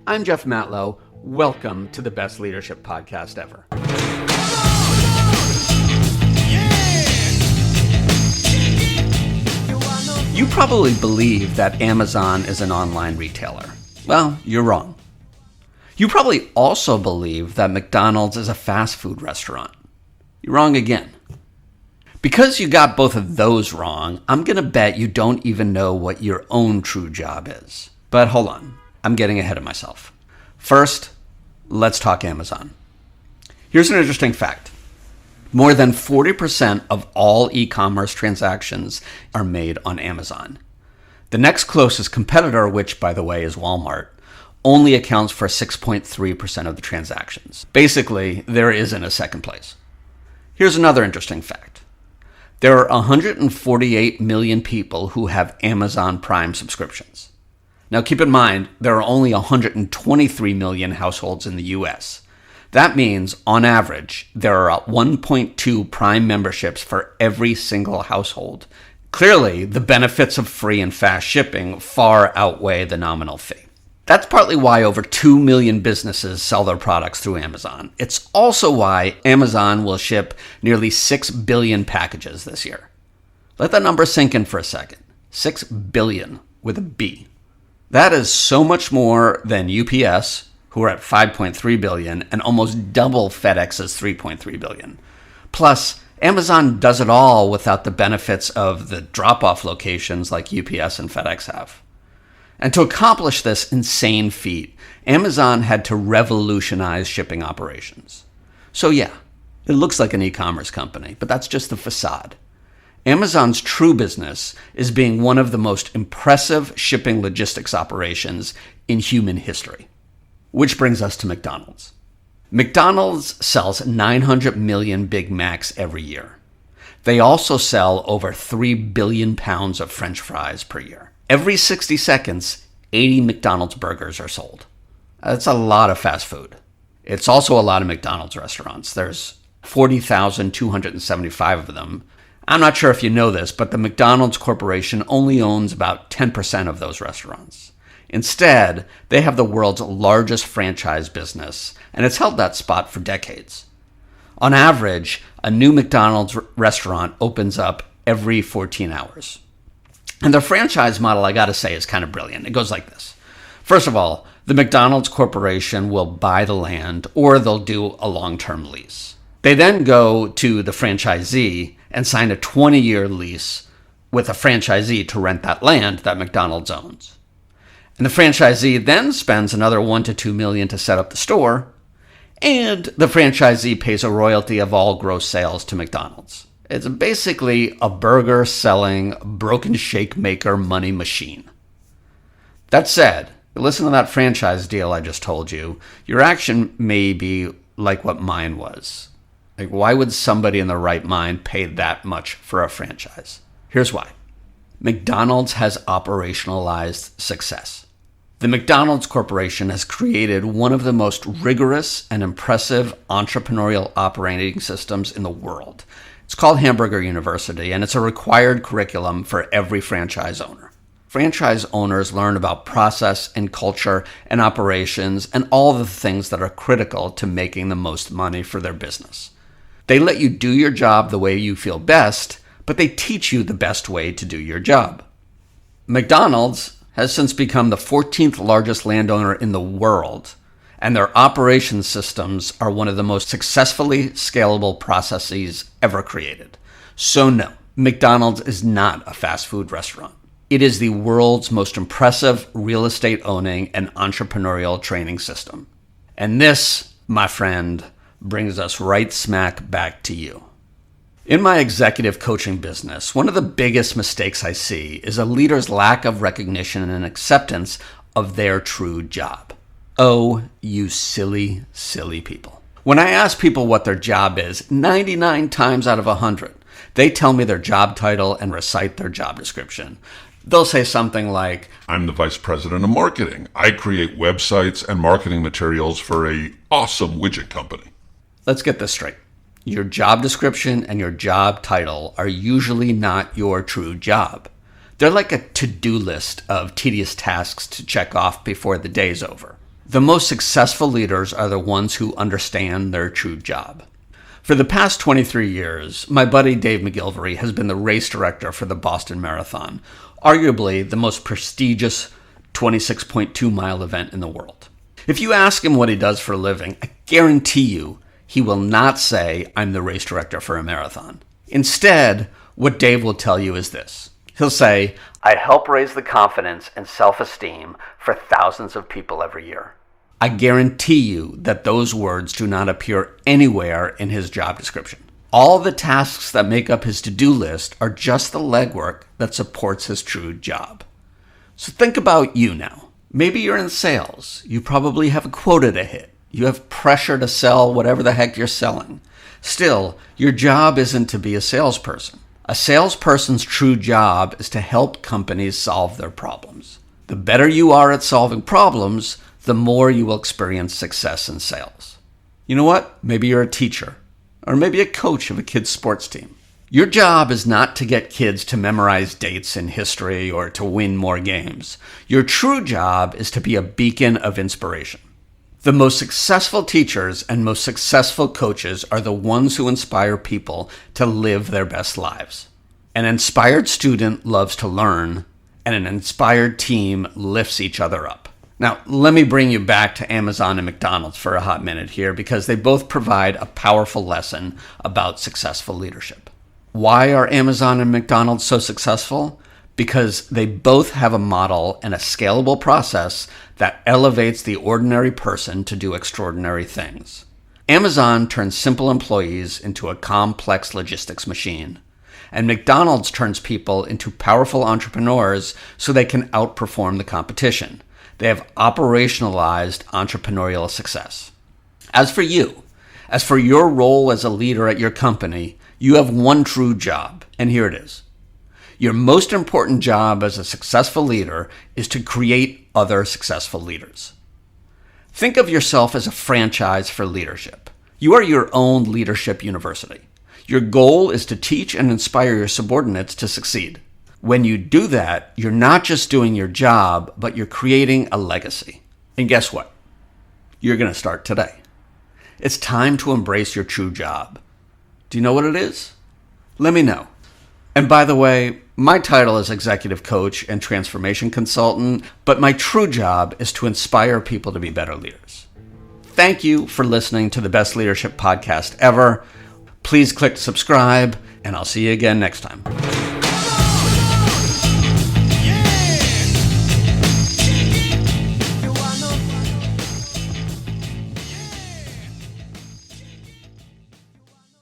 I'm Jeff Matlow. Welcome to the best leadership podcast ever. You probably believe that Amazon is an online retailer. Well, you're wrong. You probably also believe that McDonald's is a fast food restaurant. You're wrong again. Because you got both of those wrong, I'm going to bet you don't even know what your own true job is. But hold on, I'm getting ahead of myself. First, let's talk Amazon. Here's an interesting fact. More than 40% of all e-commerce transactions are made on Amazon. The next closest competitor, which by the way is Walmart, only accounts for 6.3% of the transactions. Basically, there isn't a second place. Here's another interesting fact. There are 148 million people who have Amazon Prime subscriptions. Now keep in mind, there are only 123 million households in the US. That means, on average, there are 1.2 Prime memberships for every single household. Clearly, the benefits of free and fast shipping far outweigh the nominal fee. That's partly why over 2 million businesses sell their products through Amazon. It's also why Amazon will ship nearly 6 billion packages this year. Let that number sink in for a second. 6 billion with a B. That is so much more than UPS, who are at 5.3 billion, and almost double FedEx's 3.3 billion. Plus, Amazon does it all without the benefits of the drop-off locations like UPS and FedEx have. And to accomplish this insane feat, Amazon had to revolutionize shipping operations. So yeah, it looks like an e-commerce company, but that's just the facade. Amazon's true business is being one of the most impressive shipping logistics operations in human history. Which brings us to McDonald's. McDonald's sells 900 million Big Macs every year. They also sell over 3 billion pounds of French fries per year. Every 60 seconds, 80 McDonald's burgers are sold. That's a lot of fast food. It's also a lot of McDonald's restaurants. There's 40,275 of them. I'm not sure if you know this, but the McDonald's Corporation only owns about 10% of those restaurants. Instead, they have the world's largest franchise business, and it's held that spot for decades. On average, a new McDonald's restaurant opens up every 14 hours. And their franchise model, I gotta say, is kind of brilliant. It goes like this. First of all, the McDonald's Corporation will buy the land or they'll do a long-term lease. They then go to the franchisee and sign a 20-year lease with a franchisee to rent that land that McDonald's owns. And the franchisee then spends another $1 to $2 million to set up the store, and the franchisee pays a royalty of all gross sales to McDonald's. It's basically a burger-selling, broken shake maker money machine. That said, listen to that franchise deal I just told you. Your action may be like what mine was. Like, why would somebody in their right mind pay that much for a franchise? Here's why. McDonald's has operationalized success. The McDonald's Corporation has created one of the most rigorous and impressive entrepreneurial operating systems in the world. It's called Hamburger University, and it's a required curriculum for every franchise owner. Franchise owners learn about process and culture and operations and all the things that are critical to making the most money for their business. They let you do your job the way you feel best, but they teach you the best way to do your job. McDonald's has since become the 14th largest landowner in the world, and their operations systems are one of the most successfully scalable processes ever created. So no, McDonald's is not a fast food restaurant. It is the world's most impressive real estate owning and entrepreneurial training system. And this, my friend, brings us right smack back to you. In my executive coaching business, one of the biggest mistakes I see is a leader's lack of recognition and acceptance of their true job. Oh, you silly, silly people. When I ask people what their job is, 99 times out of 100, they tell me their job title and recite their job description. They'll say something like, I'm the vice president of marketing. I create websites and marketing materials for a awesome widget company. Let's get this straight. Your job description and your job title are usually not your true job. They're like a to-do list of tedious tasks to check off before the day's over. The most successful leaders are the ones who understand their true job. For the past 23 years, my buddy Dave McGilvery has been the race director for the Boston Marathon, arguably the most prestigious 26.2-mile event in the world. If you ask him what he does for a living, I guarantee you he will not say, "I'm the race director for a marathon." Instead, what Dave will tell you is this. He'll say, "I help raise the confidence and self-esteem for thousands of people every year." I guarantee you that those words do not appear anywhere in his job description. All the tasks that make up his to-do list are just the legwork that supports his true job. So think about you now. Maybe you're in sales. You probably have a quota to hit. You have pressure to sell whatever the heck you're selling. Still, your job isn't to be a salesperson. A salesperson's true job is to help companies solve their problems. The better you are at solving problems, the more you will experience success in sales. You know what? Maybe you're a teacher, or maybe a coach of a kid's sports team. Your job is not to get kids to memorize dates in history or to win more games. Your true job is to be a beacon of inspiration. The most successful teachers and most successful coaches are the ones who inspire people to live their best lives. An inspired student loves to learn, and an inspired team lifts each other up. Now, let me bring you back to Amazon and McDonald's for a hot minute here, because they both provide a powerful lesson about successful leadership. Why are Amazon and McDonald's so successful? Because they both have a model and a scalable process that elevates the ordinary person to do extraordinary things. Amazon turns simple employees into a complex logistics machine, and McDonald's turns people into powerful entrepreneurs so they can outperform the competition. They have operationalized entrepreneurial success. As for you, as for your role as a leader at your company, you have one true job, and here it is. Your most important job as a successful leader is to create other successful leaders. Think of yourself as a franchise for leadership. You are your own leadership university. Your goal is to teach and inspire your subordinates to succeed. When you do that, you're not just doing your job, but you're creating a legacy. And guess what? You're going to start today. It's time to embrace your true job. Do you know what it is? Let me know. And by the way, my title is Executive Coach and Transformation Consultant, but my true job is to inspire people to be better leaders. Thank you for listening to the Best Leadership Podcast ever. Please click subscribe, and I'll see you again next time.